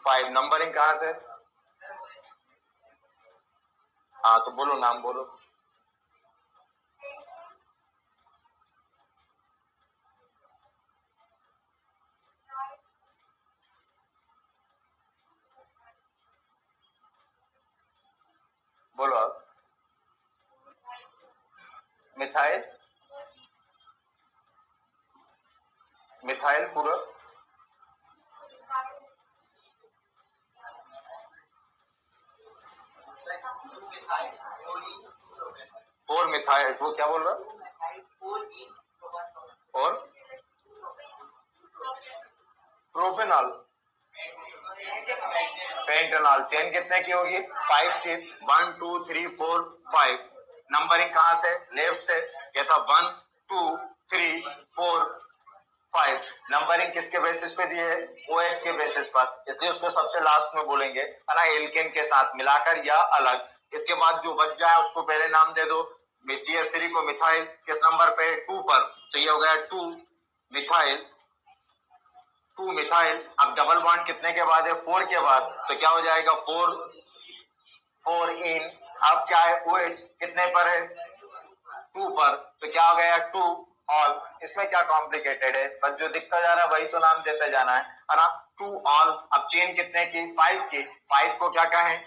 5। नंबरिंग कहां से? हाँ तो बोलो, नाम बोलो। बोलो आप। मिथाइल, मिथाइल पूरा। फोर मिथाइल, वो क्या बोल रहा? और प्रोफेनॉल, पेंटेनॉल। चेन कितने की होगी? 5 की। 1 2 3 4 5। नंबरिंग कहां से? लेफ्ट से। ये था 1 2 3 4 5। नंबरिंग किसके बेसिस पे दिए है? OH के बेसिस पर, इसलिए उसको सबसे लास्ट में बोलेंगे, है ना, एल्केन के साथ मिलाकर या अलग। इसके बाद जो बच जाए उसको पहले नाम दे दो। CH3 को मिथाइल किस नंबर पे? 2 पर, तो ये हो गया 2 मिथाइल, 2 मिथाइल। अब डबल बॉन्ड कितने के बाद है? 4 के बाद, तो क्या हो जाएगा? 4 4 इन। अब क्या है? OH कितने पर है? 2 पर, तो क्या हो गया? 2 ऑल। इसमें क्या कॉम्प्लिकेटेड है? बस जो दिखता जा रहा है वही तो नाम देते जाना है ना। 2 ऑल। अब चेन कितने की? 5 की। 5 को क्या कहें?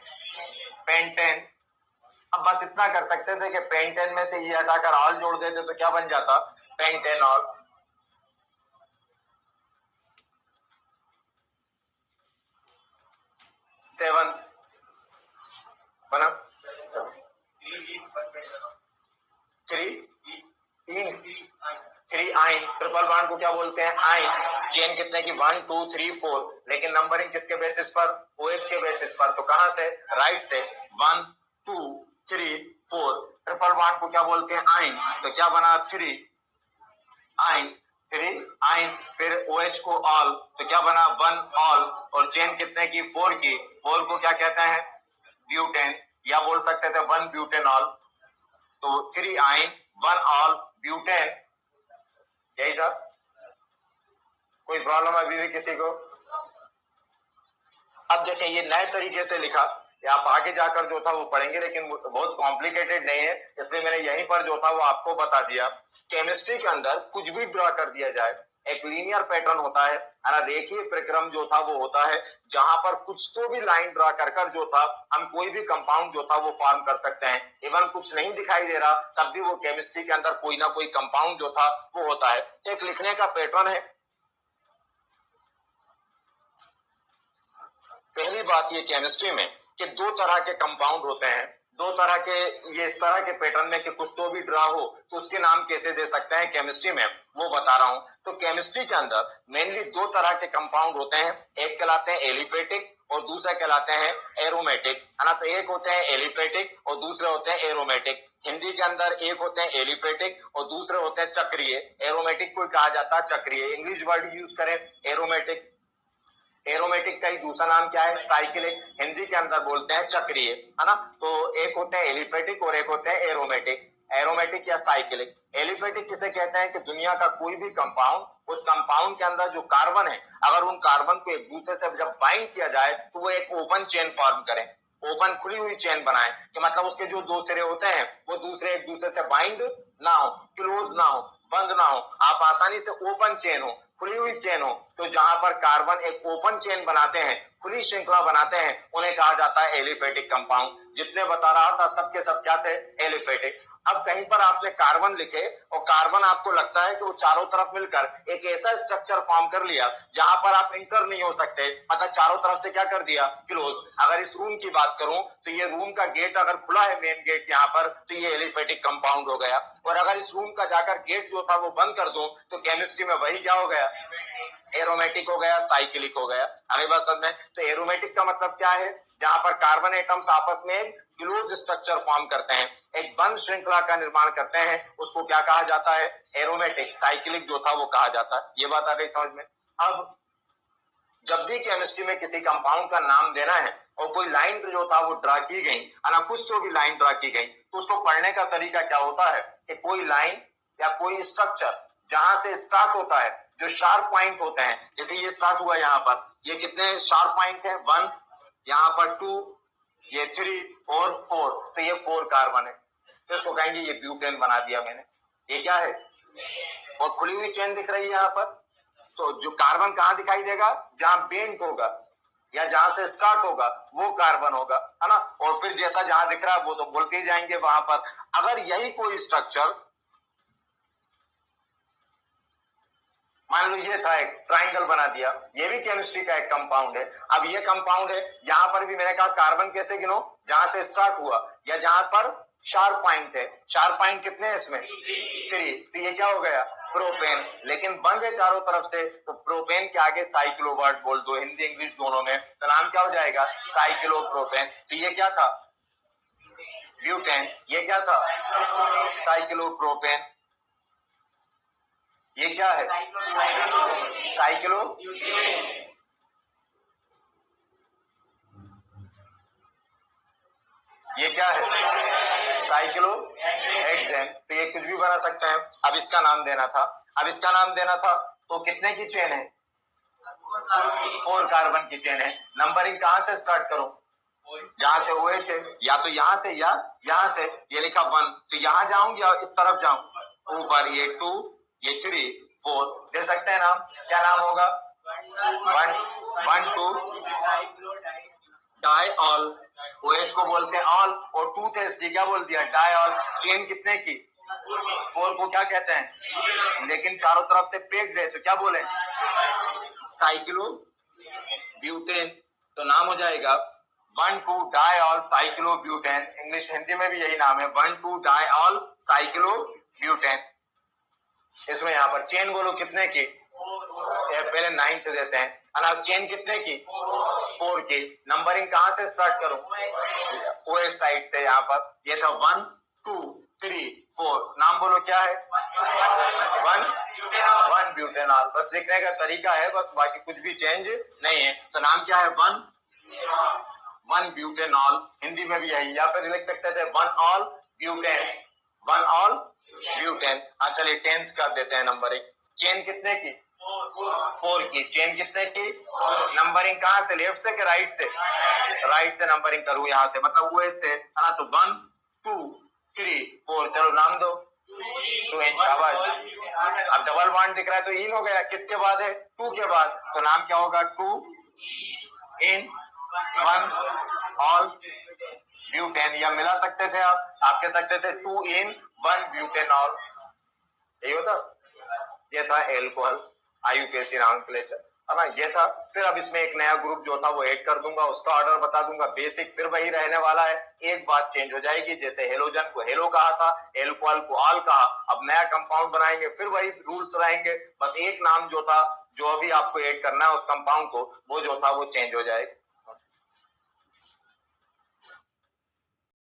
पेंटेन। अब बस इतना कर सकते थे कि पेंटेन में से ये हटाकर ऑल जोड़ देते तो क्या बन जाता? पेंटेनॉल। 7 बना। 3 आइन। ट्रिपल बॉन्ड को क्या बोलते हैं? आइन। चेन कितने की? 1 2 3 4। लेकिन नंबरिंग किसके बेसिस पर? OH के बेसिस पर, तो कहां से? राइट से। 1 2 3 4। ट्रिपल बॉन्ड को क्या बोलते हैं? आइन, तो क्या बना? 3 आइन, 3 आइन। फिर OH को ऑल, तो क्या बना? 1 ऑल। और चेन कितने की? 4 की। 4 को क्या कहते हैं? ब्यूटेन, या बोल सकते थे 1 ब्यूटेनॉल। तो 3 आइन 1 ऑल ब्यूटेन, यही था। कोई प्रॉब्लम अभी भी किसी को? अब देखें, ये नए तरीके से लिखा, ये आप आगे जाकर जो था वो पढ़ेंगे, लेकिन बहुत कॉम्प्लिकेटेड नहीं है, इसलिए मैंने यहीं पर जो था वो आपको बता दिया। केमिस्ट्री के अंदर कुछ भी ड्रा कर दिया जाए, एक लीनियर पैटर्न होता है ना, रेखीय प्रक्रम जो था वो होता है, जहां पर कुछ तो भी लाइन ड्रा कर कर जो था हम कोई भी कंपाउंड जो था वो फॉर्म कर सकते हैं। इवन कुछ नहीं दिखाई दे रहा तब भी वो केमिस्ट्री के अंदर कोई ना कोई कंपाउंड जो था वो होता है। एक लिखने का पैटर्न है। पहली बात ये केमिस्ट्री में कि दो तरह के कंपाउंड होते हैं, दो तरह के, ये इस तरह के पैटर्न में कि कुछ तो भी ड्रा हो तो उसके नाम कैसे दे सकते हैं केमिस्ट्री में, वो बता रहा हूं। तो केमिस्ट्री के अंदर मेनली दो तरह के कंपाउंड होते हैं, एक कहलाते हैं एलिफेटिक और दूसरे कहलाते हैं एरोमेटिक, है ना। तो एक होते हैं एलिफेटिक और दूसरे होते हैं एरोमेटिक। हिंदी के अंदर एक होते हैं एलिफेटिक और दूसरे होते हैं चक्रीय। एरोमेटिक को कहा जाता है चक्रीय, इंग्लिश वर्ड यूज करें एरोमेटिक। एरोमेटिक का ही दूसरा नाम क्या है? साइक्लिक। हिंदी के अंदर बोलते हैं चक्रीय, है ना। तो एक होते हैं एलिफेटिक और एक होते हैं एरोमेटिक, एरोमेटिक या साइक्लिक। एलिफेटिक किसे कहते हैं? कि दुनिया का कोई भी कंपाउंड, उस कंपाउंड के अंदर जो कार्बन है, अगर उन कार्बन को एक दूसरे से जब बाइंड किया जाए तो वो एक ओपन चेन फॉर्म करें, ओपन खुली हुई चेन बनाए, कि मतलब उसके जो दो सिरे होते हैं वो दूसरे एक दूसरे से बाइंड ना हो, क्लोज ना हो, बंद ना हो, आप आसानी से ओपन चेन हो, खुली हुई चेन हो। तो जहां पर कार्बन एक ओपन चेन बनाते हैं, खुली श्रृंखला बनाते हैं, उन्हें कहा जाता है एलिफेटिक कंपाउंड। जितने बता रहा था सबके सब क्या थे? एलिफेटिक। अब कहीं पर आपने कार्बन लिखे और कार्बन आपको लगता है कि वो चारों तरफ मिलकर एक ऐसा स्ट्रक्चर फॉर्म कर लिया जहां पर आप इंटर नहीं हो सकते, मतलब चारों तरफ से क्या कर दिया? क्लोज। अगर इस रूम की बात करूं तो ये रूम का गेट अगर खुला है, मेन गेट यहाँ पर, तो ये एलिफेटिक कंपाउंड हो गया। और अगर इस रूम का जाकर गेट जो था वो बंद कर दूं तो केमिस्ट्री में वही क्या हो गया? एरोमेटिक हो गया, साइक्लिक हो गया। अरे बस समझ में, तो एरोमेटिक का मतलब क्या है, जहां पर कार्बन एटम्स आपस में एक क्लोज स्ट्रक्चर फॉर्म करते हैं, एक बंद श्रृंखला का निर्माण करते हैं, उसको क्या कहा जाता है, एरोमेटिक। साइक्लिक जो था वो कहा जाता है। ये बात आ गई समझ में। अब जब भी केमिस्ट्री में किसी कंपाउंड का नाम देना है और कोई लाइन जो था वो ड्रा की गई, है कुछ तो भी लाइन ड्रा की गई, तो उसको पढ़ने का तरीका क्या होता है कि कोई लाइन या कोई स्ट्रक्चर जहां से स्टार्ट होता है, जो शार्प पॉइंट होते हैं, जैसे ये स्टार्ट हुआ यहाँ पर, ये कितने शार्प पॉइंट है, 1, यहाँ पर 2, ये 3 और 4, तो ये 4 कार्बन है, तो इसको कहेंगे ये ब्यूटेन बना दिया मैंने। ये क्या है, और खुली हुई चेन दिख रही है यहाँ पर, तो जो कार्बन कहां दिखाई देगा, जहां बेंट होगा या जहां से स्टार्ट होगा वो कार्बन होगा, है ना। और फिर जैसा जहां दिख रहा है वो तो बोलते ही जाएंगे वहां पर। अगर यही कोई स्ट्रक्चर, मान लो ये था, एक ट्राइंगल बना दिया, ये भी केमिस्ट्री का एक कंपाउंड है। अब ये कंपाउंड है, यहां पर भी मैंने कहा कार्बन कैसे गिनो, जहां से स्टार्ट हुआ या जहां पर शार्प पॉइंट है। शार्प पॉइंट कितने हैं इसमें, 3, तो ये क्या हो गया, प्रोपेन। लेकिन बंद है चारों तरफ से, तो प्रोपेन के आगे साइक्लोवर्ड बोल दो, हिंदी इंग्लिश दोनों में, तो नाम क्या हो जाएगा, साइक्लोप्रोपेन। तो ये क्या था, ब्यूटेन। ये क्या था, साइक्लोप्रोपेन। ये क्या है, साइक्लो, ये क्या है, साइक्लो हेक्सेन। तो ये कुछ भी बना सकते हैं। अब इसका नाम देना था, अब इसका नाम देना था, तो कितने की चेन है, 4 कार्बन की चेन है। नंबरिंग कहां से स्टार्ट करूं, जहां से OH है, या तो यहां से या यहां से। ये लिखा 1, तो यहां जाऊं या इस तरफ जाऊं, ऊपर ये 2, ये 3, 4 दे सकते हैं नाम। क्या नाम होगा, 1 2 डाइऑल, OH को बोलते हैं ऑल, और 2 थे इसलिए क्या बोल दिया, डाइऑल। चेन कितने की, 4 को क्या कहते हैं, लेकिन चारों तरफ से पेक्ड है, तो क्या बोले, साइक्लो ब्यूटेन। तो नाम हो जाएगा 1 2 डाइऑल साइक्लोब्यूटेन। इंग्लिश हिंदी में भी यही नाम है, 1 2 डाइऑल साइक्लोब्यूटेन। इसमें यहाँ पर चेन बोलो कितने की, पहले 9th देते हैं, और चेन कितने की, 4 की। नंबरिंग कहां से स्टार्ट करूं, OH साइड से। यहाँ पर ये था 1 2 3 4, नाम बोलो क्या है, 1 ब्यूटेनॉल। बस लिखने का तरीका है बस, बाकी कुछ भी चेंज नहीं है। तो नाम क्या है, 1 ब्यूटेनॉल। हिंदी में भी यही, या फिर लिख सकते थे 1 ऑल ब्यूटेन, 1 ऑल ब्यूटेन। हाँ चलिए 10th कर देते हैं नंबरिंग। चेन कितने की, 4 की। चेन कितने की, नंबरिंग कहां से, लेफ्ट से कि राइट से, राइट से नंबरिंग करूं यहां से, मतलब वो से, है ना। तो 1 2 3 4, चलो नाम दो, 2 इन, शाबाश। अब डबल बॉन्ड दिख रहा है तो इन हो गया, किसके बाद है, 2 के बाद, तो नाम क्या होगा, 2 इन 1 ऑल ब्यूटेन। या मिला सकते थे आप कह सकते थे 2 इन 1 ब्यूटेनॉल, यही होता। ये था एल्कोहल, IUPAC नॉमेनक्लेचर, है ना, ये था। फिर अब इसमें एक नया ग्रुप जो था वो ऐड कर दूंगा, उसका ऑर्डर बता दूंगा। बेसिक फिर वही रहने वाला है, एक बात चेंज हो जाएगी, जैसे हेलोजन को हेलो कहा था, एल्कोहल को ऑल कहा, अब नया कंपाउंड बनाएंगे, फिर वही रूल्स रहेंगे, बस एक नाम जो था, जो अभी आपको ऐड करना है उस कंपाउंड को, वो जो था वो चेंज हो जाएगा।